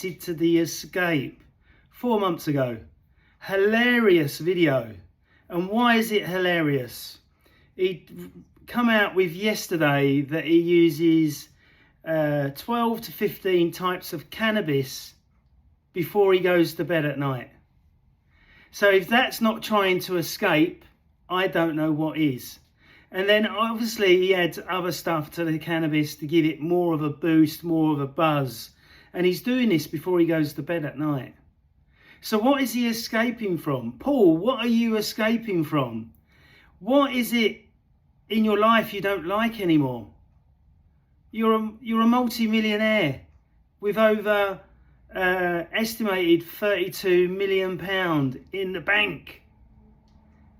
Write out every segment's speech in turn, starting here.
to the Escape 4 months ago. Hilarious video. And why is it hilarious? He come out with yesterday that he uses 12 to 15 types of cannabis before he goes to bed at night. So if that's not trying to escape, I don't know what is. And then obviously he adds other stuff to the cannabis to give it more of a boost, more of a buzz. And he's doing this before he goes to bed at night. So what is he escaping from? Paul, what are you escaping from? What is it in your life you don't like anymore? You're a multi-millionaire with over estimated £32 million in the bank.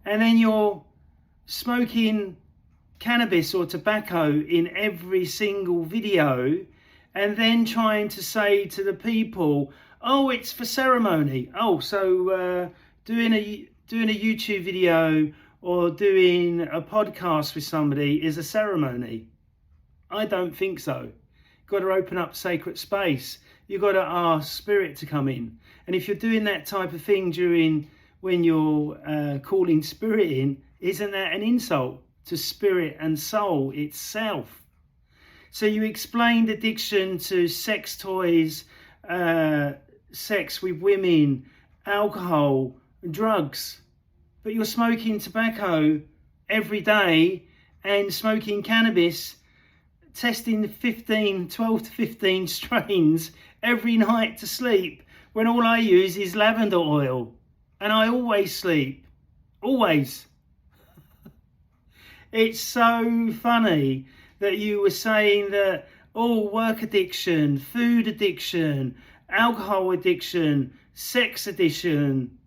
And then you're smoking cannabis or tobacco in every single video, and then trying to say to the people, oh, it's for ceremony. Oh, so doing a YouTube video or doing a podcast with somebody is a ceremony. I don't think so. You've got to open up sacred space. You've got to ask spirit to come in. And if you're doing that type of thing when you're calling spirit in, isn't that an insult to spirit and soul itself? So you explained addiction to sex toys, sex with women, alcohol, drugs, but you're smoking tobacco every day and smoking cannabis, testing the 12 to 15 strains every night to sleep, when all I use is lavender oil and I always sleep, always. It's so funny that you were saying that, oh, work addiction, food addiction, alcohol addiction, sex addiction.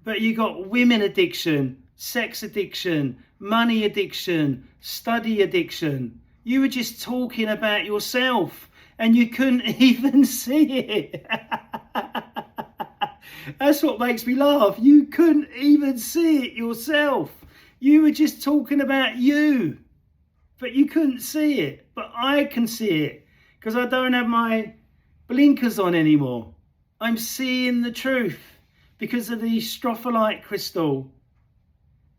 But you got women addiction, sex addiction, money addiction, study addiction. You were just talking about yourself and you couldn't even see it. That's what makes me laugh. You couldn't even see it yourself. You were just talking about you, but you couldn't see it. But I can see it because I don't have my blinkers on anymore. I'm seeing the truth because of the stropholite crystal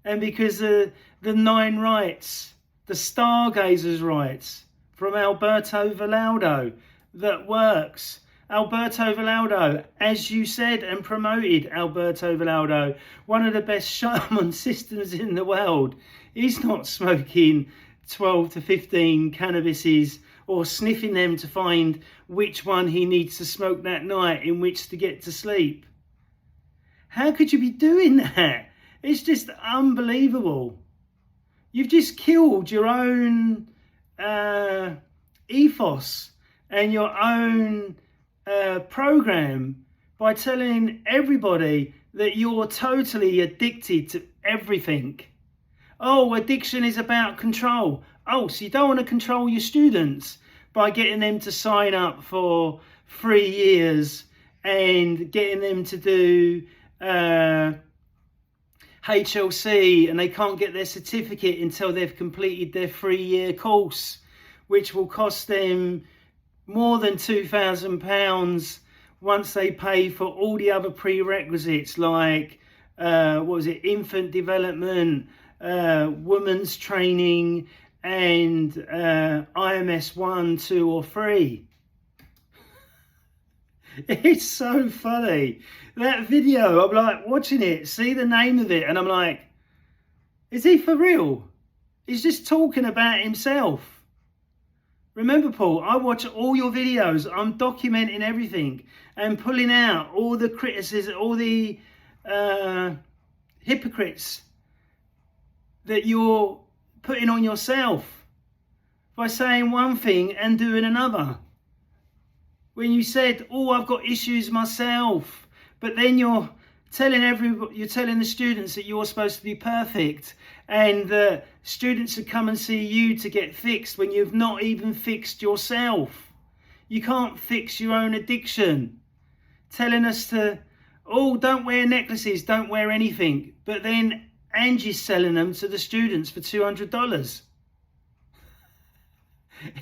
and because of the 9 rights, the stargazer's rights from Alberto Villoldo that works. Alberto Villoldo, as you said and promoted Alberto Villoldo, one of the best shaman systems in the world. He's not smoking 12 to 15 cannabises or sniffing them to find which one he needs to smoke that night in which to get to sleep. How could you be doing that? It's just unbelievable. You've just killed your own ethos and your own program by telling everybody that you're totally addicted to everything. Oh, addiction is about control. Oh, so you don't want to control your students by getting them to sign up for 3 years and getting them to do HLC, and they can't get their certificate until they've completed their 3-year course, which will cost them more than £2,000 once they pay for all the other prerequisites like infant development, women's training, and IMS 1, 2 or 3. It's so funny. That video, I'm like watching it, see the name of it, and I'm like, is he for real? He's just talking about himself. Remember, Paul, I watch all your videos. I'm documenting everything and pulling out all the criticism, all the hypocrites that you're putting on yourself by saying one thing and doing another. When you said, oh, I've got issues myself, but then you're telling the students that you're supposed to be perfect and the students would come and see you to get fixed when you've not even fixed yourself. You can't fix your own addiction. Telling us to, oh, don't wear necklaces, don't wear anything. But then Angie's selling them to the students for $200.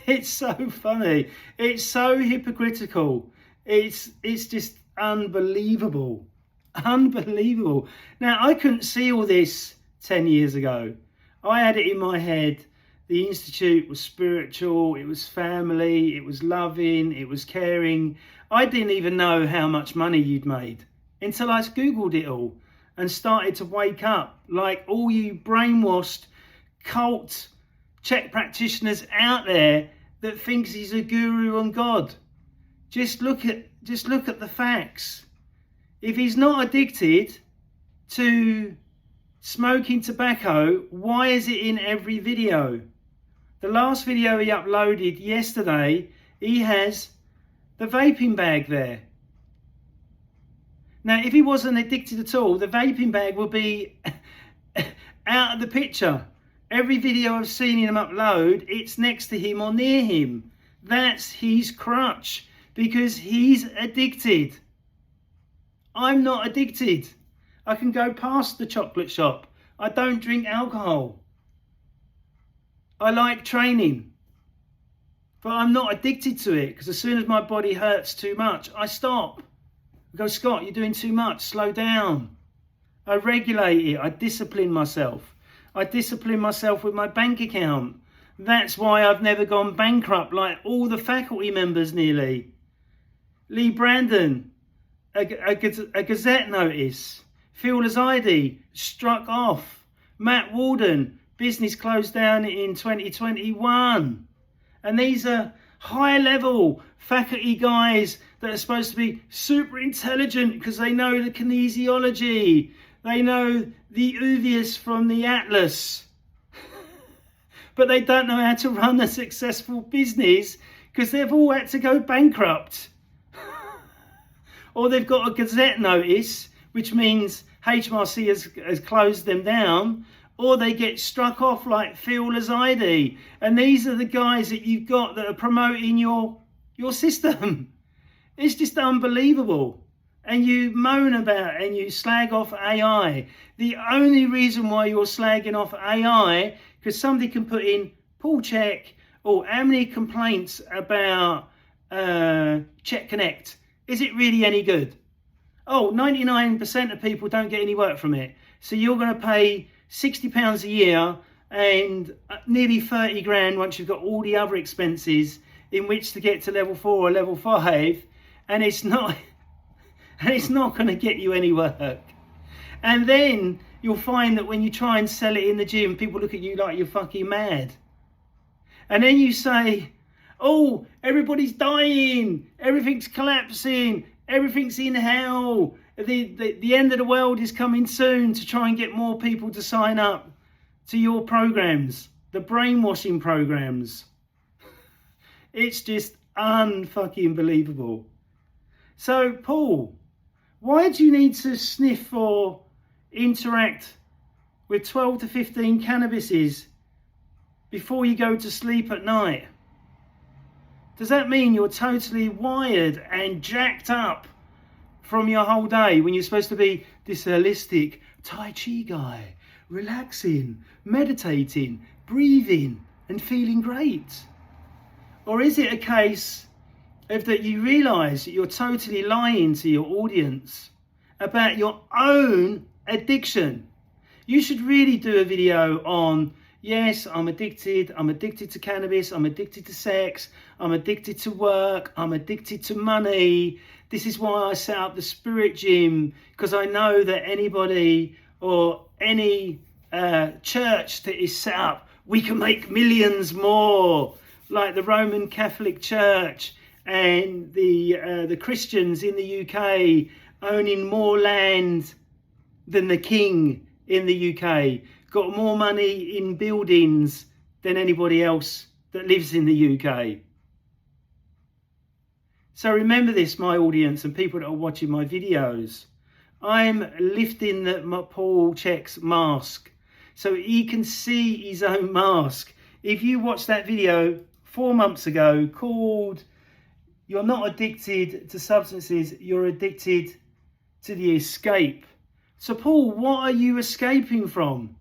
It's so funny. It's so hypocritical. It's just unbelievable. Unbelievable. Now, I couldn't see all this 10 years ago. I had it in my head. The Institute was spiritual, it was family, it was loving, it was caring. I didn't even know how much money you'd made until I Googled it all and started to wake up. Like all you brainwashed cult Chek practitioners out there that thinks he's a guru and God. Just look at the facts. If he's not addicted to smoking tobacco, why is it in every video? The last video he uploaded yesterday, he has the vaping bag there. Now, if he wasn't addicted at all, the vaping bag would be out of the picture. Every video I've seen him upload, it's next to him or near him. That's his crutch, because he's addicted. I'm not addicted. I can go past the chocolate shop. I don't drink alcohol. I like training, but I'm not addicted to it, because as soon as my body hurts too much, I stop. I go, Scott, you're doing too much, slow down. I regulate it, I discipline myself. I discipline myself with my bank account. That's why I've never gone bankrupt like all the faculty members nearly. Lee Brandon, a Gazette notice. Phil Lazide, struck off. Matt Walden, business closed down in 2021. And these are high level faculty guys that are supposed to be super intelligent because they know the kinesiology. They know the Uvius from the Atlas. But they don't know how to run a successful business because they've all had to go bankrupt. Or they've got a Gazette notice, which means HMRC has closed them down, or they get struck off like Phil Lazide. And these are the guys that you've got that are promoting your system. It's just unbelievable. And you moan about and you slag off AI. The only reason why you're slagging off AI, because somebody can put in Paul Chek or how many complaints about Chek Connect. Is it really any good? Oh, 99% of people don't get any work from it. So you're going to pay £60 a year and nearly 30 grand once you've got all the other expenses in which to get to level 4 or level 5, and it's not going to get you any work. And then you'll find that when you try and sell it in the gym, people look at you like you're fucking mad. And then you say, oh, everybody's dying, everything's collapsing, everything's in hell, the end of the world is coming soon, to try and get more people to sign up to your programs, the brainwashing programs. It's just unfucking believable. So, Paul, why do you need to sniff or interact with 12 to 15 cannabises before you go to sleep at night? Does that mean you're totally wired and jacked up from your whole day when you're supposed to be this holistic Tai Chi guy, relaxing, meditating, breathing and feeling great? Or is it a case of that you realise that you're totally lying to your audience about your own addiction? You should really do a video on, yes, I'm addicted to cannabis, I'm addicted to sex, I'm addicted to work, I'm addicted to money. This is why I set up the Spirit Gym, because I know that anybody or any church that is set up, we can make millions more, like the Roman Catholic Church and the Christians in the UK owning more land than the King in the UK, got more money in buildings than anybody else that lives in the UK. So remember this, my audience and people that are watching my videos. I'm lifting Paul Chek's mask so he can see his own mask. If you watched that video 4 months ago called "You're Not Addicted to Substances, You're Addicted to the Escape." So Paul, what are you escaping from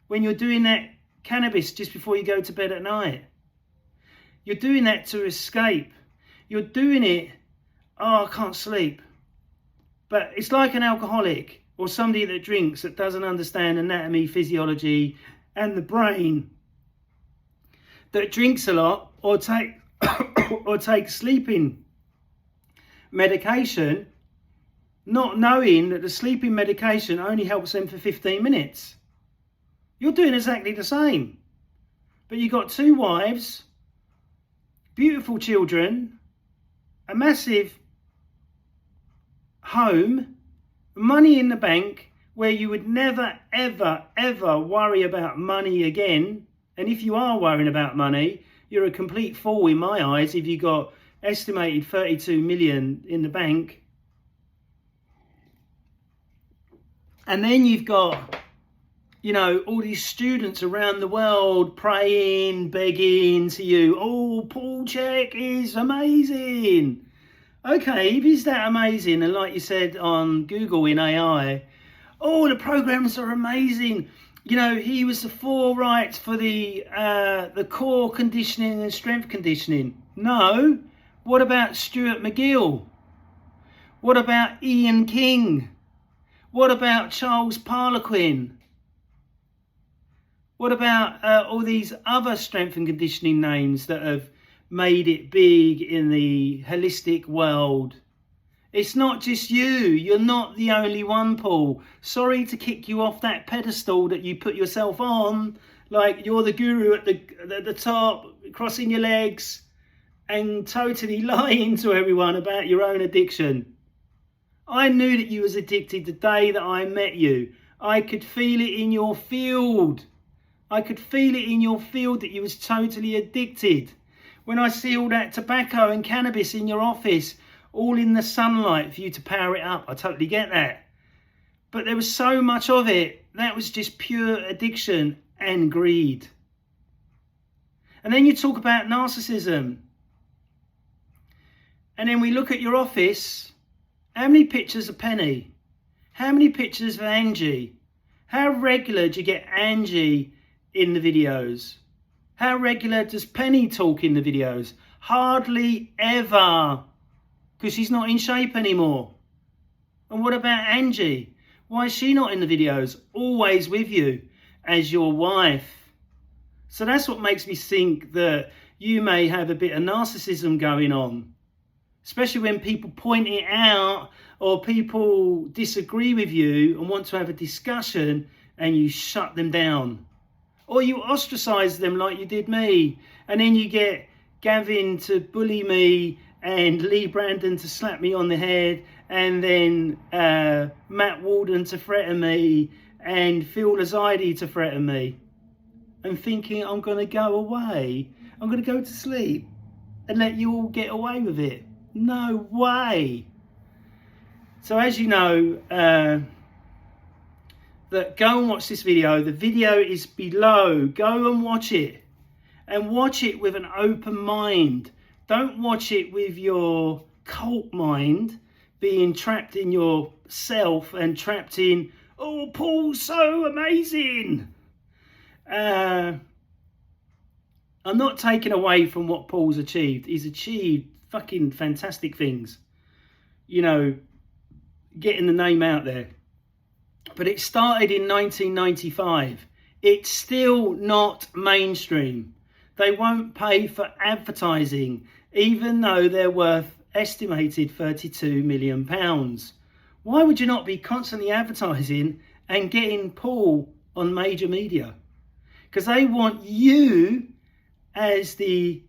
when you're doing that cannabis just before you go to bed at night? You're doing that to escape. You're doing it, oh, I can't sleep. But it's like an alcoholic or somebody that drinks that doesn't understand anatomy, physiology, and the brain, that drinks a lot or take sleeping medication, not knowing that the sleeping medication only helps them for 15 minutes. You're doing exactly the same. But you've got 2 wives, beautiful children, a massive home, money in the bank, where you would never, ever, ever worry about money again. And if you are worrying about money, you're a complete fool in my eyes if you got estimated 32 million in the bank. And then you've got, you know, all these students around the world praying, begging to you, oh, Paul Chek is amazing. Okay, if he's that amazing, and like you said on Google in AI, oh, the programs are amazing. You know, he was the 4 rights for the core conditioning and strength conditioning. No. What about Stuart McGill? What about Ian King? What about Charles Parlequin? What about all these other strength and conditioning names that have made it big in the holistic world? It's not just you. You're not the only one, Paul. Sorry to kick you off that pedestal that you put yourself on, like you're the guru at the top, crossing your legs and totally lying to everyone about your own addiction. I knew that you was addicted the day that I met you. I could feel it in your field. I could feel it in your field that you was totally addicted. When I see all that tobacco and cannabis in your office, all in the sunlight for you to power it up, I totally get that. But there was so much of it, that was just pure addiction and greed. And then you talk about narcissism. And then we look at your office. How many pictures of Penny? How many pictures of Angie? How regular do you get Angie in the videos? How regular does Penny talk in the videos? Hardly ever, because she's not in shape anymore. And what about Angie? Why is she not in the videos? Always with you as your wife. So that's what makes me think that you may have a bit of narcissism going on. Especially when people point it out or people disagree with you and want to have a discussion and you shut them down. Or you ostracize them like you did me. And then you get Gavin to bully me and Lee Brandon to slap me on the head and then Matt Walden to threaten me and Phil Lazide to threaten me. And thinking I'm going to go away. I'm going to go to sleep and let you all get away with it. No way. So as you know, that go and watch this video. The video is below. Go and watch it. And watch it with an open mind. Don't watch it with your cult mind being trapped in yourself and trapped in, oh, Paul's so amazing. I'm not taking away from what Paul's achieved. He's achieved fucking fantastic things. You know, getting the name out there. But it started in 1995. It's still not mainstream. They won't pay for advertising, even though they're worth estimated £32 million. Why would you not be constantly advertising and getting Paul on major media? Because they want you as the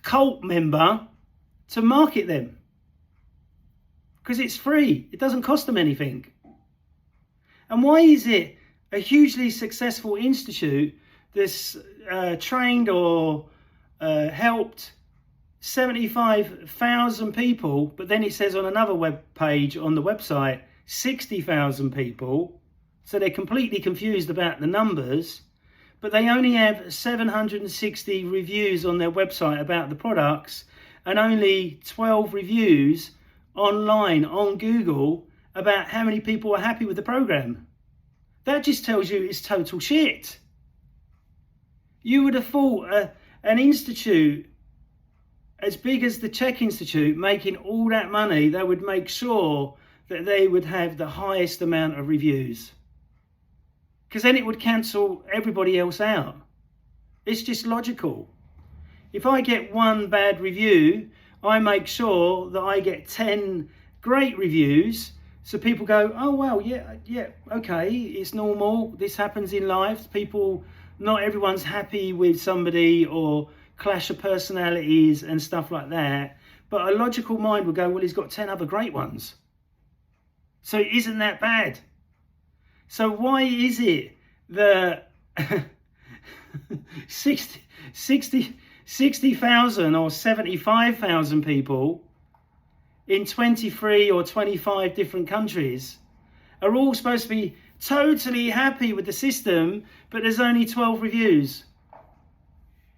cult member to market them. Because it's free. It doesn't cost them anything. And why is it a hugely successful institute that's trained or helped 75,000 people, but then it says on another web page on the website 60,000 people, so they're completely confused about the numbers, but they only have 760 reviews on their website about the products and only 12 reviews online on Google about how many people are happy with the program. That just tells you it's total shit. You would have thought an institute as big as the Chek Institute making all that money, they would make sure that they would have the highest amount of reviews, because then it would cancel everybody else out. It's just logical. If I get one bad review, I make sure that I get 10 great reviews, so people go, oh well, yeah, okay, it's normal, this happens in life. People, not everyone's happy with somebody, or clash of personalities and stuff like that, but a logical mind will go, well, he's got 10 other great ones, so it isn't that bad. So why is it that 60,000 or 75,000 people in 23 or 25 different countries are all supposed to be totally happy with the system, but there's only 12 reviews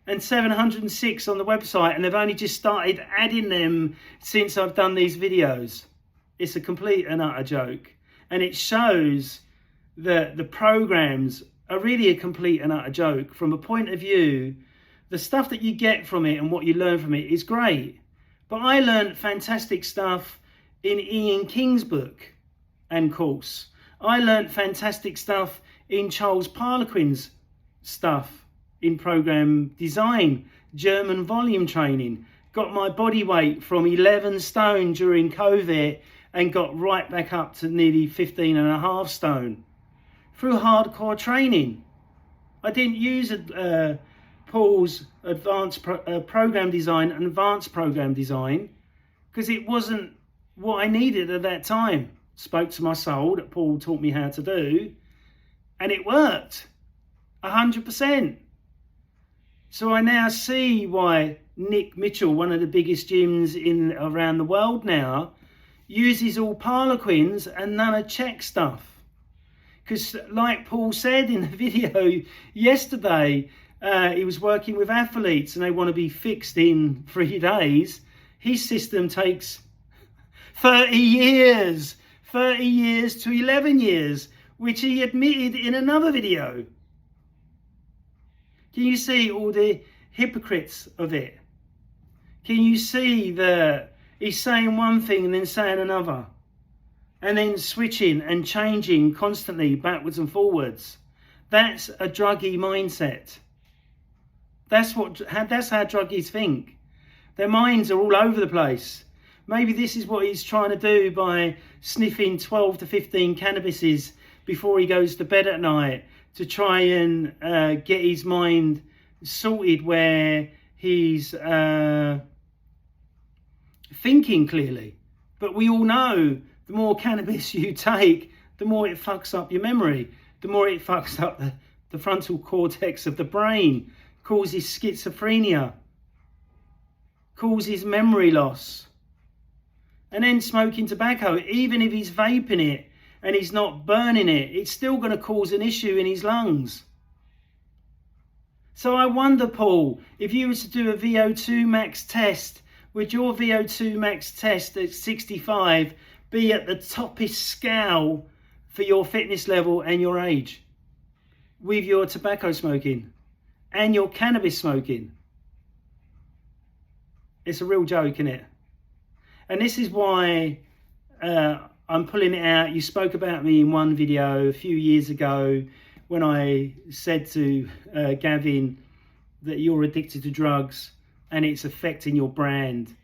and 706 on the website, and they've only just started adding them since I've done these videos? It's a complete and utter joke, and it shows that the programs are really a complete and utter joke. From a point of view, the stuff that you get from it and what you learn from it is great, but I learned fantastic stuff in Ian King's book and course. I learned fantastic stuff in Charles Parlequin's stuff in program design, German volume training. Got my body weight from 11 stone during COVID and got right back up to nearly 15.5 stone through hardcore training. I didn't use Paul's advanced program design and advanced program design because it wasn't what I needed at that time. Spoke to my soul that Paul taught me how to do, and it worked 100%. So I now see why Nick Mitchell, one of the biggest gyms around the world now, uses all Parlequins and none of Chek stuff. Because like Paul said in the video yesterday, he was working with athletes and they want to be fixed in 3 days. His system takes 30 years to 11 years, which he admitted in another video. Can you see all the hypocrites of it? Can you see that he's saying one thing and then saying another, and then switching and changing constantly backwards and forwards? That's a druggie mindset. That's how druggies think. Their minds are all over the place. Maybe this is what he's trying to do by sniffing 12 to 15 cannabises before he goes to bed at night, to try and get his mind sorted where he's thinking clearly. But we all know the more cannabis you take, the more it fucks up your memory, the more it fucks up the frontal cortex of the brain, causes schizophrenia, causes memory loss. And then smoking tobacco, even if he's vaping it and he's not burning it, it's still going to cause an issue in his lungs. So I wonder, Paul, if you were to do a VO2 max test, would your VO2 max test at 65 be at the toppest scale for your fitness level and your age, with your tobacco smoking and your cannabis smoking? It's a real joke, isn't it? And this is why I'm pulling it out. You spoke about me in one video a few years ago when I said to Gavin that you're addicted to drugs and it's affecting your brand.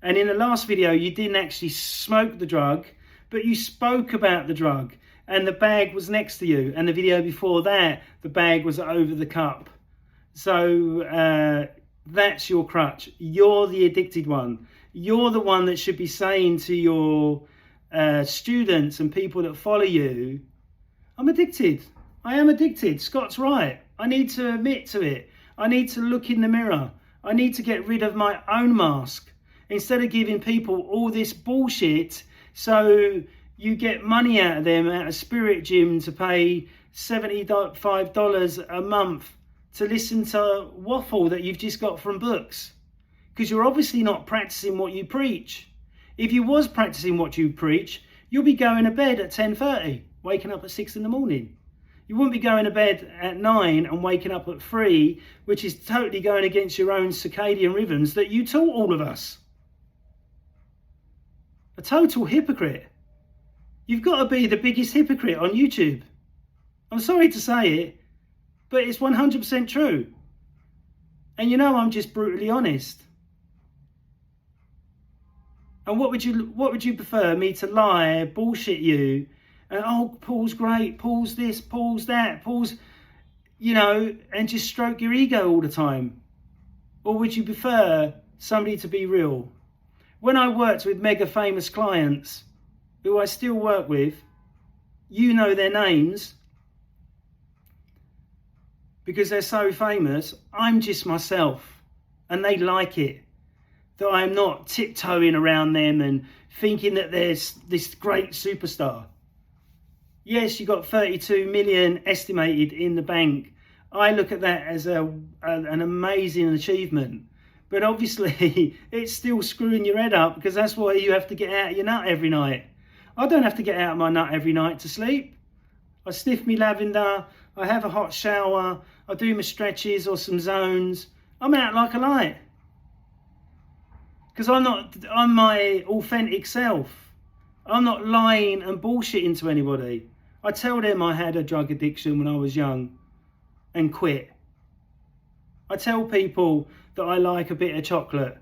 And in the last video, you didn't actually smoke the drug, but you spoke about the drug and the bag was next to you. And the video before that, the bag was over the cup. So that's your crutch. You're the addicted one. You're the one that should be saying to your students and people that follow you, I'm addicted. I am addicted. Scott's right. I need to admit to it. I need to look in the mirror. I need to get rid of my own mask instead of giving people all this bullshit so you get money out of them at a spirit gym to pay $75 a month to listen to waffle that you've just got from books. Because you're obviously not practicing what you preach. If you was practicing what you preach, you'll be going to bed at 10:30, waking up at 6 in the morning. You wouldn't be going to bed at 9 and waking up at 3, which is totally going against your own circadian rhythms that you taught all of us. A total hypocrite. You've got to be the biggest hypocrite on YouTube. I'm sorry to say it, but it's 100% true. And you know I'm just brutally honest. And what would you prefer, me to lie, bullshit you, and oh, Paul's great, Paul's this, Paul's that, Paul's, you know, and just stroke your ego all the time? Or would you prefer somebody to be real? When I worked with mega famous clients, who I still work with, you know their names, because they're so famous, I'm just myself, and they like it. That I'm not tiptoeing around them and thinking that there's this great superstar. Yes, you got 32 million estimated in the bank. I look at that as an amazing achievement. But obviously, it's still screwing your head up, because that's why you have to get out of your nut every night. I don't have to get out of my nut every night to sleep. I sniff me lavender, I have a hot shower, I do my stretches or some zones. I'm out like a light. Because I'm my authentic self. I'm not lying and bullshitting to anybody. I tell them I had a drug addiction when I was young and quit. I tell people that I like a bit of chocolate.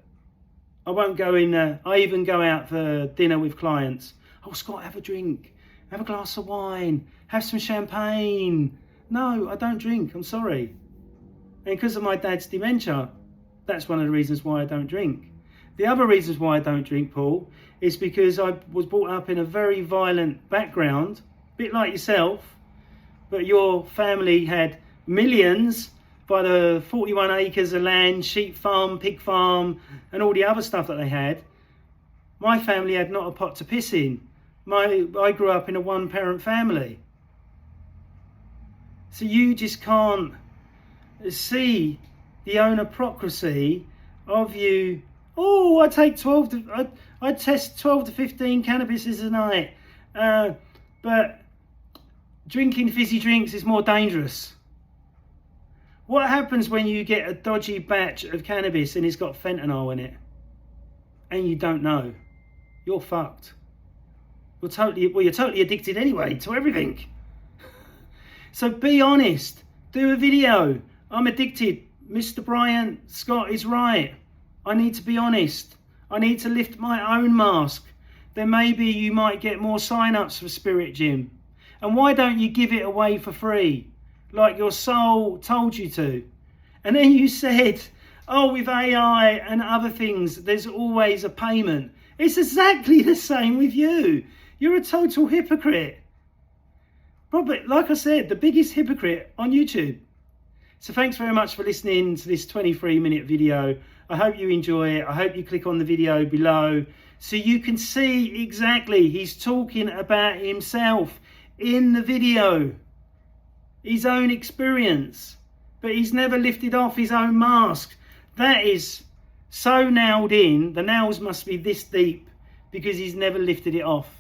I won't go in there. I even go out for dinner with clients. Oh, Scott, have a drink. Have a glass of wine. Have some champagne. No, I don't drink. I'm sorry. And because of my dad's dementia, that's one of the reasons why I don't drink. The other reasons why I don't drink, Paul, is because I was brought up in a very violent background, a bit like yourself, but your family had millions by the 41 acres of land, sheep farm, pig farm, and all the other stuff that they had. My family had not a pot to piss in. I grew up in a one-parent family. So you just can't see the hypocrisy of you. Oh, I take I test 12 to 15 cannabises a night. But drinking fizzy drinks is more dangerous. What happens when you get a dodgy batch of cannabis and it's got fentanyl in it and you don't know? You're fucked. You're totally addicted anyway to everything. So be honest. Do a video. I'm addicted. Mr. Bryant, Scott is right. I need to be honest. I need to lift my own mask. Then maybe you might get more sign-ups for Spirit Gym. And why don't you give it away for free, like your soul told you to? And then you said, oh, with AI and other things, there's always a payment. It's exactly the same with you. You're a total hypocrite. Probably, like I said, the biggest hypocrite on YouTube. So thanks very much for listening to this 23-minute video. I hope you enjoy it. I hope you click on the video below so you can see exactly he's talking about himself in the video, his own experience, but he's never lifted off his own mask. That is so nailed in. The nails must be this deep because he's never lifted it off.